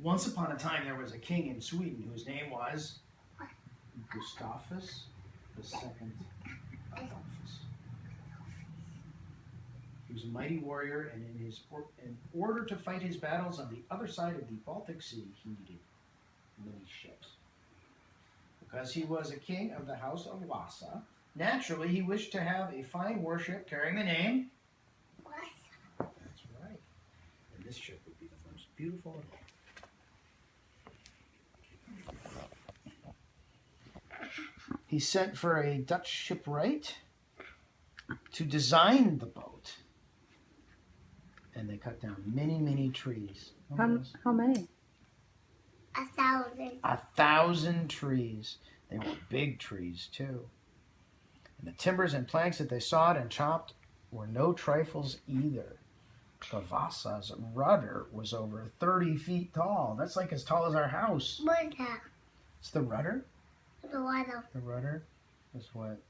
Once upon a time, there was a king in Sweden whose name was Gustavus II Adolphus. He was a mighty warrior, and in order to fight his battles on the other side of the Baltic Sea, he needed many ships. Because he was a king of the house of Vasa, naturally he wished to have a fine warship carrying the name Vasa. That's right. And this ship would be the most beautiful of all. He sent for a Dutch shipwright to design the boat. And they cut down many, many trees. How many? 1,000. 1,000 trees. They were big trees, too. And the timbers and planks that they sawed and chopped were no trifles either. The Vasa's rudder was over 30 feet tall. That's like as tall as our house. What is that? It's the rudder. The water. The rudder is what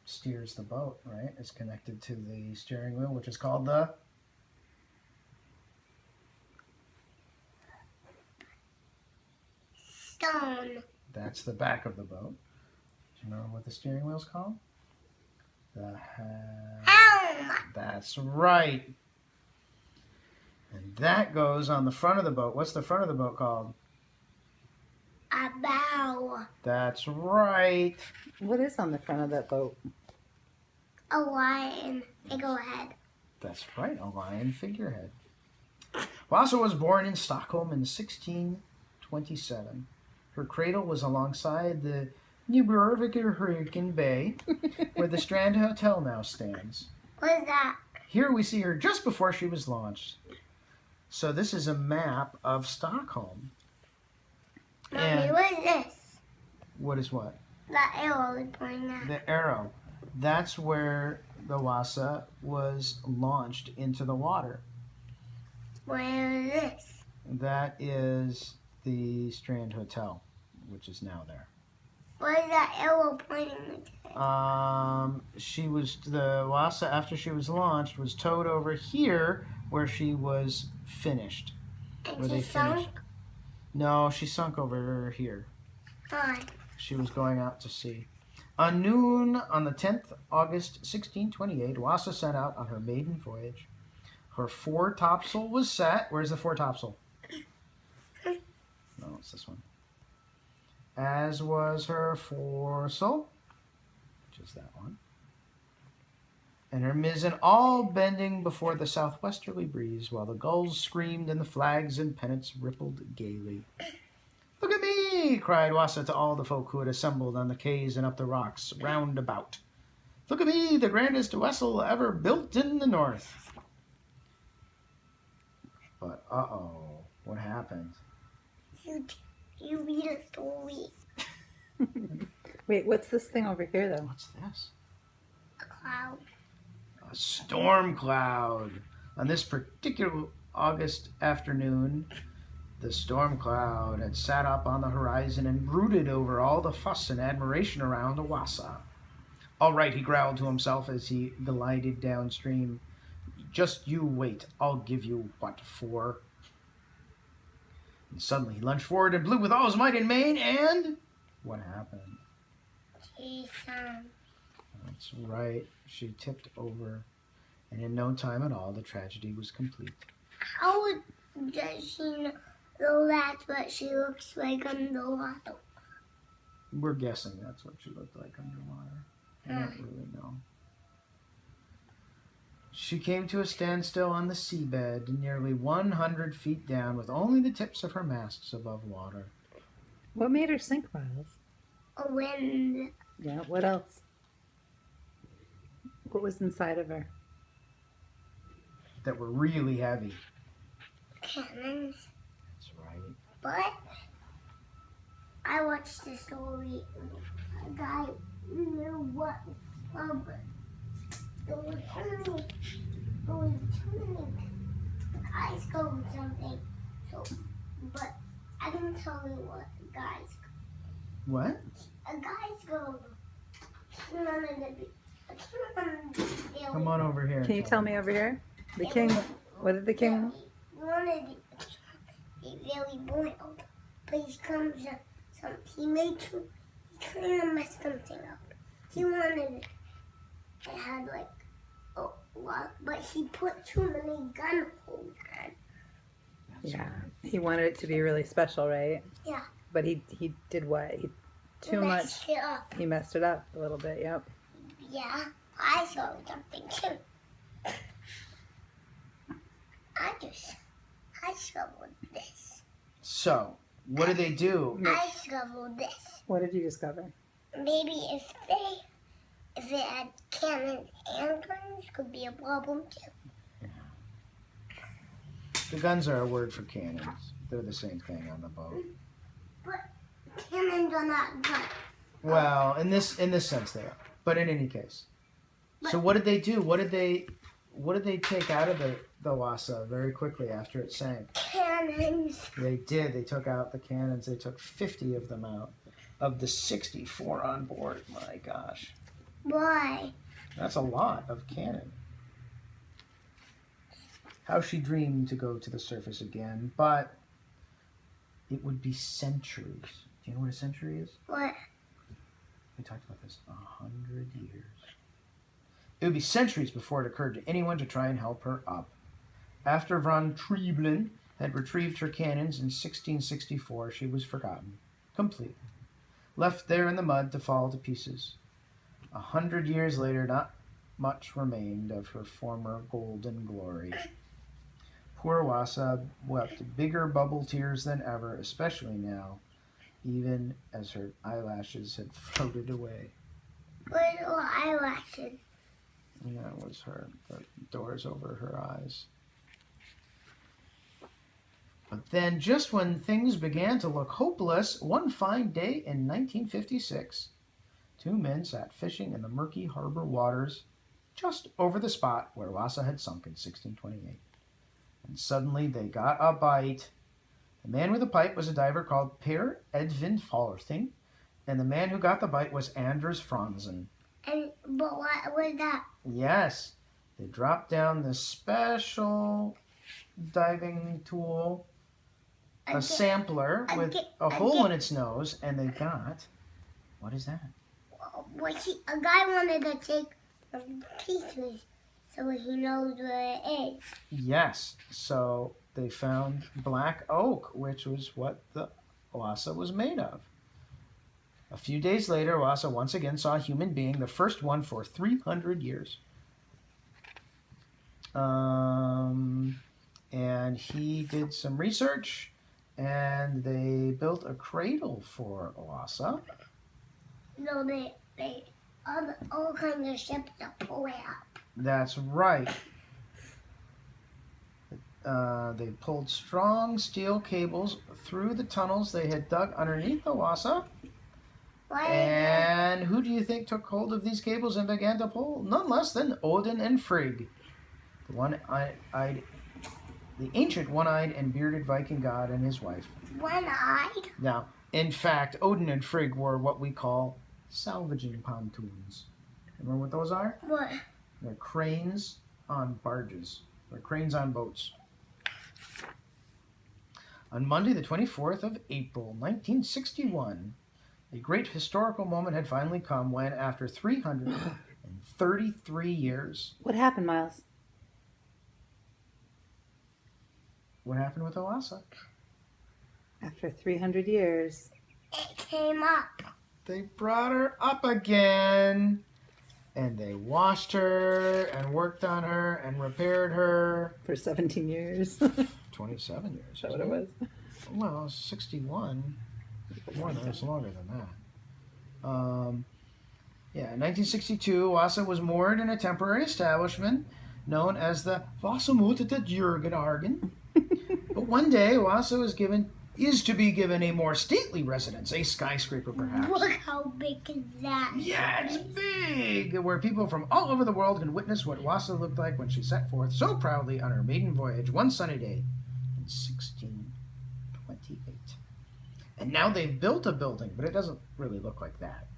steers the boat, right? It's connected to the steering wheel, which is called the... Stone. That's the back of the boat. Do you remember what the steering wheel's called? The Helm. That's right. And that goes on the front of the boat. What's the front of the boat called? A bow. That's right. What is on the front of that boat? A lion. Go ahead. That's right, a lion figurehead. Vasa was born in Stockholm in 1627. Her cradle was alongside the Nybervikerhuriken Bay, where the Strand Hotel now stands. What is that? Here we see her just before she was launched. So this is a map of Stockholm. Mommy, And what is this? what is what? The arrow is pointing at. The arrow. That's where the Vasa was launched into the water. Where is this? That is the Strand Hotel, which is now there. What is that arrow pointing at? The Vasa, after she was launched, was towed over here where she was finished. And Where she they sunk? finished. No, she sunk over here. Why? She was going out to sea. On noon on the 10th August 1628, Vasa set out on her maiden voyage. Her foretopsail was set. Where's the foretopsail? No, it's this one. As was her foresail, which is that one. And her mizzen all bending before the southwesterly breeze, while the gulls screamed and the flags and pennants rippled gaily. "Look at me!" cried Vasa to all the folk who had assembled on the quays and up the rocks round about. "Look at me, the grandest vessel ever built in the north." But uh-oh, what happened? You read a story. Wait, what's this thing over here, though? What's this? A cloud. A storm cloud. On this particular August afternoon, the storm cloud had sat up on the horizon and brooded over all the fuss and admiration around the Vasa. "All right," he growled to himself as he glided downstream. "Just you wait. I'll give you what for." And suddenly he lunged forward and blew with all his might and main, and what happened? She sunk. That's right. She tipped over, and in no time at all, the tragedy was complete. How does she know that's what she looks like underwater? We're guessing that's what she looked like underwater. I don't really know. She came to a standstill on the seabed, nearly 100 feet down, with only the tips of her masts above water. What made her sink, Miles? A wind. Yeah, what else? What was inside of her? That were really heavy. Cannons. That's right. But I watched the story. A guy knew what. There was too many guys go or something. So, but I can tell you what guys. What? A guys go. None of the. Come on over here. Can you tell me over here? The king, what did the king? One of the really boiled. But he comes up, he kind of messed something up. He wanted it had like a lot, but he put too many gun holes in. Yeah. He wanted it to be really special, right? Yeah. But he did what? Too much. It up. He messed it up a little bit. Yep. Yeah, I saw something too. I shoveled this. So, what did they do? I shoveled this. What did you discover? Maybe if it had cannons and guns, could be a problem too. The guns are a word for cannons. They're the same thing on the boat. But cannons are not guns. Well, in this sense they are. But in any case. So what did they do? What did they take out of the Vasa very quickly after it sank? Cannons. They did. They took out the cannons. They took 50 of them out of the 64 on board. My gosh. Why? That's a lot of cannon. How she dreamed to go to the surface again, but it would be centuries. Do you know what a century is? What? We talked about this. 100 years. It would be centuries before it occurred to anyone to try and help her up. After von Treblen had retrieved her cannons in 1664, she was forgotten. Completely. Left there in the mud to fall to pieces. 100 years later, not much remained of her former golden glory. Poor Vasa wept bigger bubble tears than ever, especially now, even as her eyelashes had floated away. Little eyelashes. And that was the doors over her eyes. But then, just when things began to look hopeless, one fine day in 1956, two men sat fishing in the murky harbor waters just over the spot where Vasa had sunk in 1628. And suddenly they got a bite. The man with the pipe was a diver called Per Edvin Falting, and the man who got the bite was Anders Franzen. But what was that? Yes, they dropped down this special diving tool, a sampler with a hole in its nose, and they got, what is that? Well, a guy wanted to take pieces so he knows where it is. Yes, so they found black oak, which was what the Vasa was made of. A few days later, Vasa once again saw a human being, the first one for 300 years. And he did some research, and they built a cradle for Vasa. No, they all kinds of ships that pull it up. That's right. They pulled strong steel cables through the tunnels they had dug underneath the Vasa. And who do you think took hold of these cables and began to pull? None less than Odin and Frigg, the ancient one-eyed and bearded Viking god and his wife. One-eyed? Now, in fact, Odin and Frigg were what we call salvaging pontoons. Remember what those are? What? They're cranes on barges. They're cranes on boats. On Monday, the 24th of April, 1961, a great historical moment had finally come when, after 333 years... What happened, Miles? What happened with Vasa? After 300 years. It came up. They brought her up again. And they washed her and worked on her and repaired her. For 17 years. 27 years. Is that what it was? Well, 61. More than it's longer than that. In 1962, Vasa was moored in a temporary establishment known as the Vasamutata Jurgenargen. But one day, Vasa is to be given a more stately residence, a skyscraper perhaps. Look how big is that? Yeah, it's big, where people from all over the world can witness what Vasa looked like when she set forth so proudly on her maiden voyage one sunny day in 1628. And now they've built a building, but it doesn't really look like that.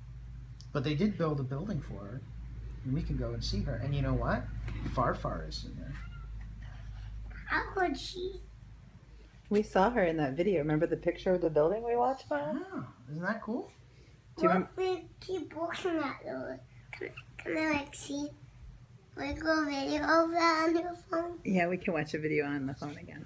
But they did build a building for her, and we can go and see her. And you know what? Farfar is in there. How could she? We saw her in that video. Remember the picture of the building we watched, Mom? Oh, isn't that cool? Do you What if we keep looking at those? Can I like see like a video of that on your phone? Yeah, we can watch a video on the phone again.